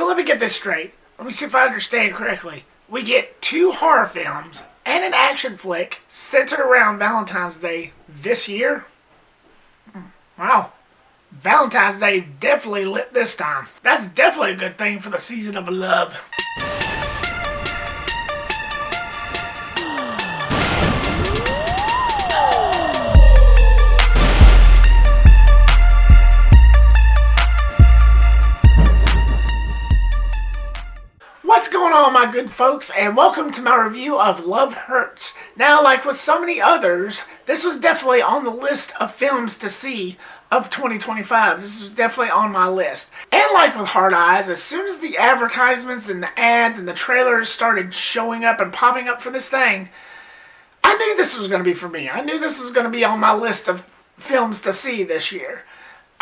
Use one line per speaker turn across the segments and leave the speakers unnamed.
So let me get this straight. Let me see if I understand correctly. We get 2 horror films and an action flick centered around Valentine's Day this year? Wow. Valentine's Day definitely lit this time. That's definitely a good thing for the season of love. What's going on, my good folks, and welcome to my review of Love Hurts. Now, like with so many others, this was definitely on the list of films to see of 2025. This was definitely on my list. And like with Hard Eyes, as soon as the advertisements and the ads and the trailers started showing up and popping up for this thing, I knew this was going to be for me. I knew this was going to be on my list of films to see this year.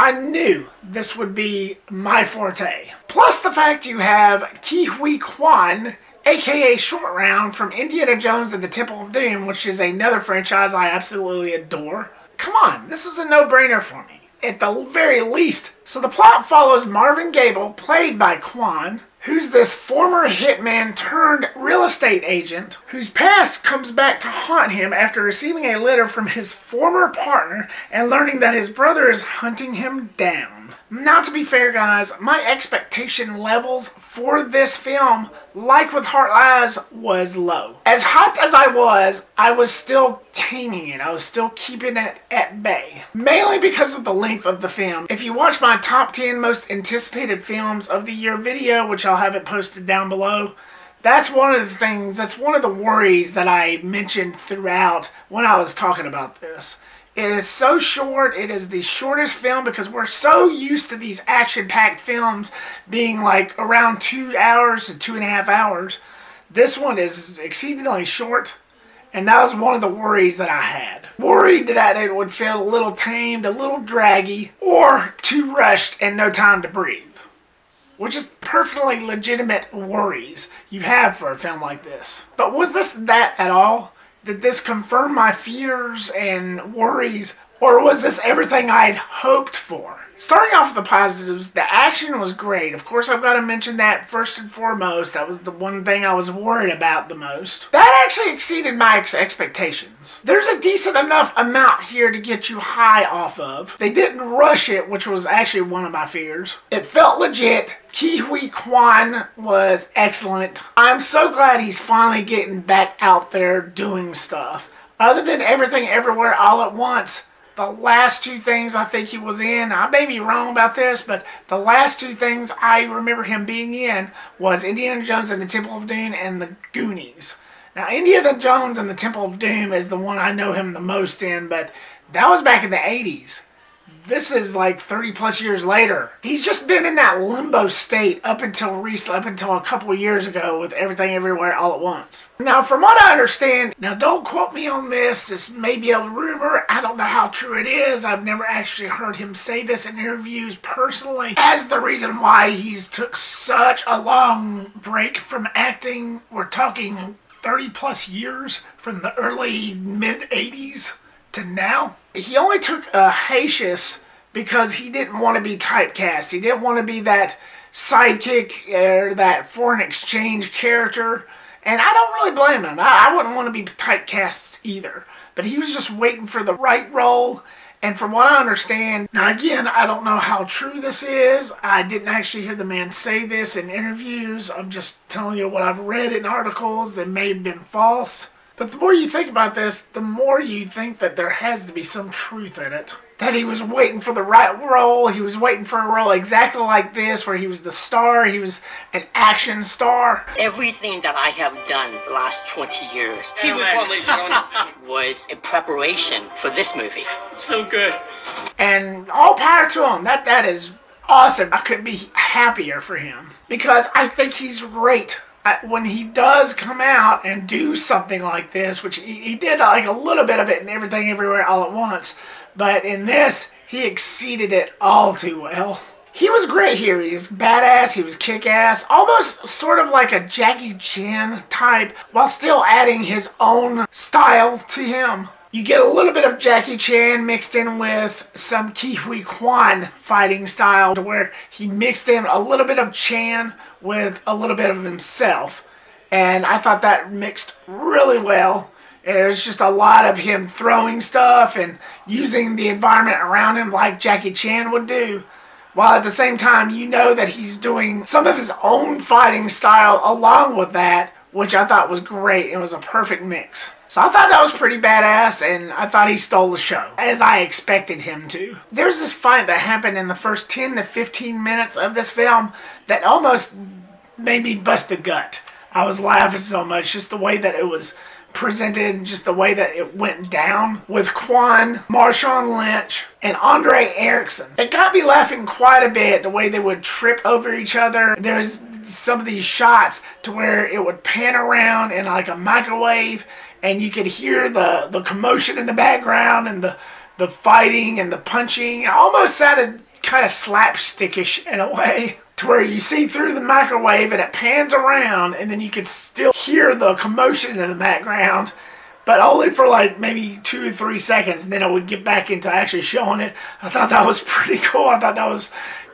I knew this would be my forte. Plus the fact you have Huy Quan, aka Short Round from Indiana Jones and the Temple of Doom, which is another franchise I absolutely adore. Come on, this was a no-brainer for me, at the very least. So the plot follows Marvin Gable, played by Quan, who's this former hitman turned real estate agent whose past comes back to haunt him after receiving a letter from his former partner and learning that his brother is hunting him down. Now, to be fair, guys, my expectation levels for this film, like with Hard Eyes, was low. As hyped as I was still taming it. I was still keeping it at bay. Mainly because of the length of the film. If you watch my top 10 most anticipated films of the year video, which I'll have it posted down below, that's one of the things, that's one of the worries that I mentioned throughout when I was talking about this. It is so short. It is the shortest film because we're so used to these action-packed films being like around 2 hours to 2.5 hours. This one is exceedingly short, and that was one of the worries that I had. Worried that it would feel a little tamed, a little draggy, or too rushed and no time to breathe. Which is perfectly legitimate worries you have for a film like this. But was this that at all? Did this confirm my fears and worries, or was this everything I'd hoped for? Starting off with the positives, the action was great. Of course, I've got to mention that first and foremost. That was the one thing I was worried about the most. That actually exceeded my expectations. There's a decent enough amount here to get you high off of. They didn't rush it, which was actually one of my fears. It felt legit. Huy Quan was excellent. I'm so glad he's finally getting back out there doing stuff. Other than Everything Everywhere All at Once, the last 2 things I think he was in, I may be wrong about this, but the last 2 things I remember him being in was Indiana Jones and the Temple of Doom and the Goonies. Now, Indiana Jones and the Temple of Doom is the one I know him the most in, but that was back in the 80s. This is like 30 plus years later. He's just been in that limbo state up until a couple of years ago with Everything Everywhere All at Once. Now, from what I understand, now don't quote me on this. This may be a rumor. I don't know how true it is. I've never actually heard him say this in interviews personally as the reason why he's took such a long break from acting. We're talking 30 plus years from the early mid 80s to now. He only took a hiatus because he didn't want to be typecast. He didn't want to be that sidekick or that foreign exchange character. And I don't really blame him. I wouldn't want to be typecast either. But he was just waiting for the right role. And from what I understand, now again, I don't know how true this is. I didn't actually hear the man say this in interviews. I'm just telling you what I've read in articles that may have been false. But the more you think about this, the more you think that there has to be some truth in it. That he was waiting for the right role. He was waiting for a role exactly like this, where he was the star. He was an action star.
Everything that I have done the last 20 years was a preparation for this movie.
So good.
And all power to him. That is awesome. I couldn't be happier for him. Because I think he's great. When he does come out and do something like this, which he did like a little bit of it in Everything Everywhere All at Once, but in this, he exceeded it all too well. He was great here. He's badass, he was kick-ass, almost sort of like a Jackie Chan type, while still adding his own style to him. You get a little bit of Jackie Chan mixed in with some Huy Quan fighting style, to where he mixed in a little bit of Chan with a little bit of himself. And I thought that mixed really well. There's just a lot of him throwing stuff and using the environment around him like Jackie Chan would do. While at the same time, you know that he's doing some of his own fighting style along with that, which I thought was great. It was a perfect mix. So I thought that was pretty badass, and I thought he stole the show, as I expected him to. There's this fight that happened in the first 10 to 15 minutes of this film that almost made me bust a gut. I was laughing so much, just the way that it was presented, just the way that it went down with Quan, Marshawn Lynch, and André Eriksen. It got me laughing quite a bit, the way they would trip over each other. There's some of these shots to where it would pan around in like a microwave, and you could hear the commotion in the background and the fighting and the punching. It almost sounded kind of slapstickish in a way, to where you see through the microwave and it pans around, and then you could still hear the commotion in the background, but only for like maybe 2 or 3 seconds, and then it would get back into actually showing it. I thought that was pretty cool. I thought that was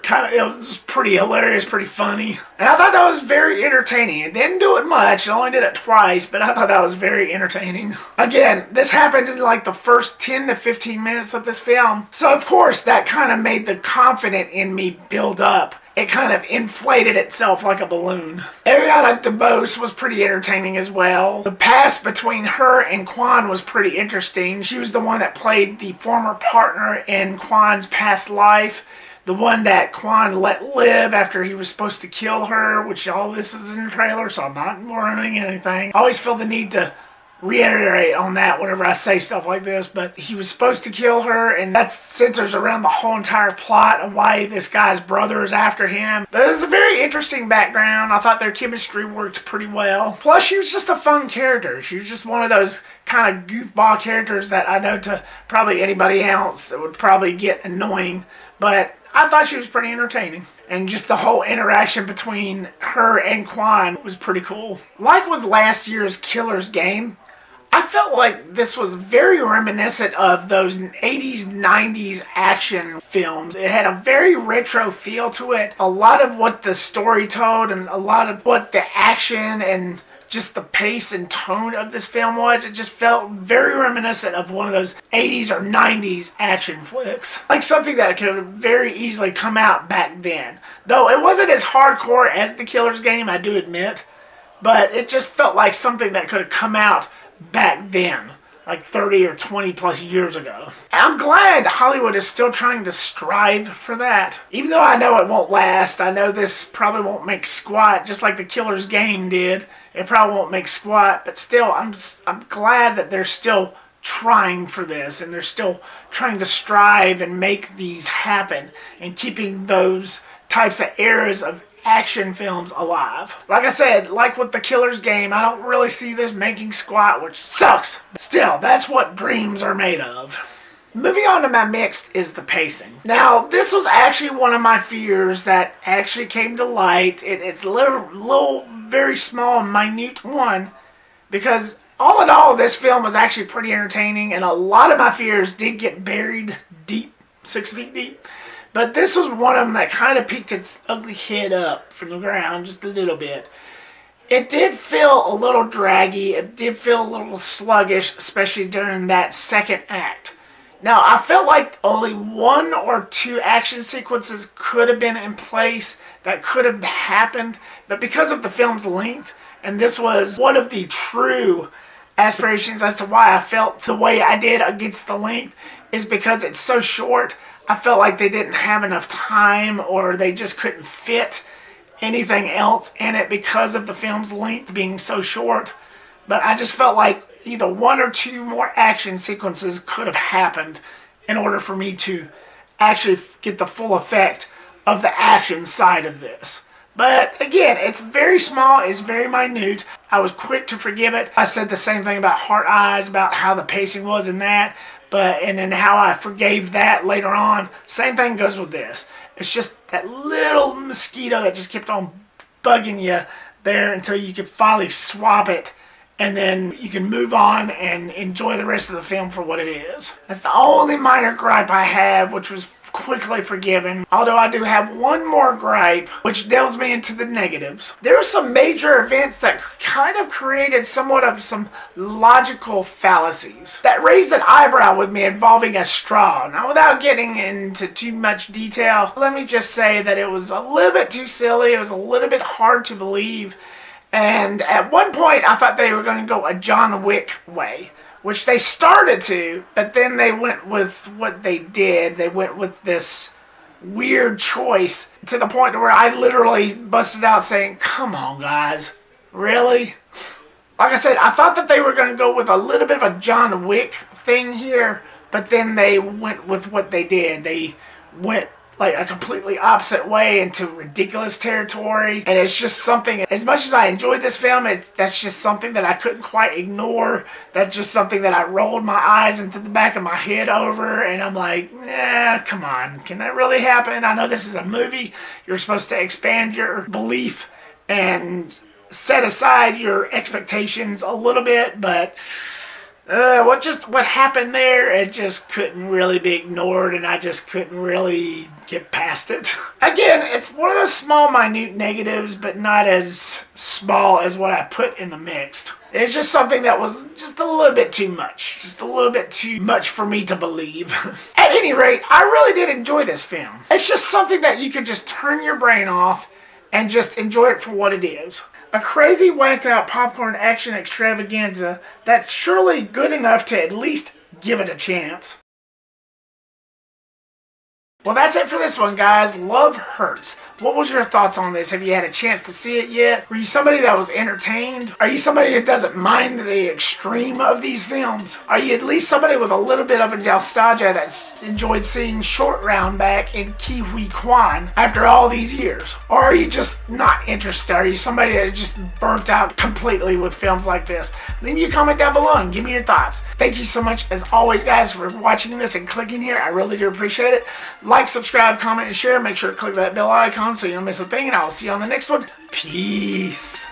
it was pretty hilarious, pretty funny. And I thought that was very entertaining. It didn't do it much, it only did it twice, but I thought that was very entertaining. Again, this happened in like the first 10 to 15 minutes of this film, so of course that kind of made the confidence in me build up. It kind of inflated itself like a balloon. Ariana DeBose was pretty entertaining as well. The past between her and Quan was pretty interesting. She was the one that played the former partner in Quan's past life. The one that Quan let live after he was supposed to kill her, which all this is in the trailer, so I'm not ruining anything. I always feel the need to reiterate on that whenever I say stuff like this, but he was supposed to kill her, and that centers around the whole entire plot of why this guy's brother is after him. But it was a very interesting background. I thought their chemistry worked pretty well. Plus, she was just a fun character. She was just one of those kind of goofball characters that I know to probably anybody else that would probably get annoying, but I thought she was pretty entertaining. And just the whole interaction between her and Quan was pretty cool. Like with last year's Killer's Game, I felt like this was very reminiscent of those 80s, 90s action films. It had a very retro feel to it. A lot of what the story told and a lot of what the action and just the pace and tone of this film was, it just felt very reminiscent of one of those 80s or 90s action flicks. Like something that could very easily come out back then. Though it wasn't as hardcore as The Killer's Game, I do admit, but it just felt like something that could have come out back then, like 30 or 20 plus years ago. I'm glad Hollywood is still trying to strive for that. Even though I know it won't last, I know this probably won't make squat, just like The Killer's Game did. It probably won't make squat, but still, I'm glad that they're still trying for this, and they're still trying to strive and make these happen, and keeping those types of eras of action films alive. Like I said, like with The Killer's Game, I don't really see this making squat, which sucks. But still, that's what dreams are made of. Moving on to my mixed is the pacing. Now, this was actually one of my fears that actually came to light. It's a little, very small, minute one, because all in all, this film was actually pretty entertaining, and a lot of my fears did get buried deep, 6 feet deep. But this was one of them that kind of peeked its ugly head up from the ground just a little bit. It did feel a little draggy. It did feel a little sluggish, especially during that second act. Now, I felt like only 1 or 2 action sequences could have been in place that could have happened. But because of the film's length, and this was one of the true aspirations as to why I felt the way I did against the length, is because it's so short. I felt like they didn't have enough time, or they just couldn't fit anything else in it because of the film's length being so short. But I just felt like either 1 or 2 more action sequences could have happened in order for me to actually get the full effect of the action side of this. But again, it's very small, it's very minute. I was quick to forgive it. I said the same thing about Heart Eyes, about how the pacing was in that, and then how I forgave that later on. Same thing goes with this. It's just that little mosquito that just kept on bugging you there until you could finally swap it and then you can move on and enjoy the rest of the film for what it is. That's the only minor gripe I have, which was quickly forgiven. Although I do have one more gripe, which delves me into the negatives. There were some major events that kind of created somewhat of some logical fallacies that raised an eyebrow with me involving a straw. Now, without getting into too much detail, let me just say that it was a little bit too silly. It was a little bit hard to believe. And at one point, I thought they were going to go a John Wick way, which they started to, but then they went with what they did. They went with this weird choice to the point where I literally busted out saying, come on, guys. Really? Like I said, I thought that they were going to go with a little bit of a John Wick thing here, but then they went with what they did. They went like a completely opposite way into ridiculous territory, and it's just something, as much as I enjoyed this film, that's just something that I couldn't quite ignore. That's just something that I rolled my eyes into the back of my head over, and I'm like, come on, can that really happen? I know this is a movie. You're supposed to expand your belief and set aside your expectations a little bit, but what happened there, it just couldn't really be ignored, and I just couldn't really get past it. Again, it's one of those small, minute negatives, but not as small as what I put in the mixed. It's just something that was just a little bit too much. Just a little bit too much for me to believe. At any rate, I really did enjoy this film. It's just something that you could just turn your brain off and just enjoy it for what it is. A crazy, whacked out popcorn action extravaganza that's surely good enough to at least give it a chance. Well, that's it for this one, guys. Love Hurts. What was your thoughts on this? Have you had a chance to see it yet? Were you somebody that was entertained? Are you somebody that doesn't mind the extreme of these films? Are you at least somebody with a little bit of a nostalgia that's enjoyed seeing Short Round back in Huy Quan after all these years? Or are you just not interested? Are you somebody that is just burnt out completely with films like this? Leave me a comment down below and give me your thoughts. Thank you so much, as always, guys, for watching this and clicking here. I really do appreciate it. Like, subscribe, comment, and share. Make sure to click that bell icon so you don't miss a thing, and I'll see you on the next one. Peace.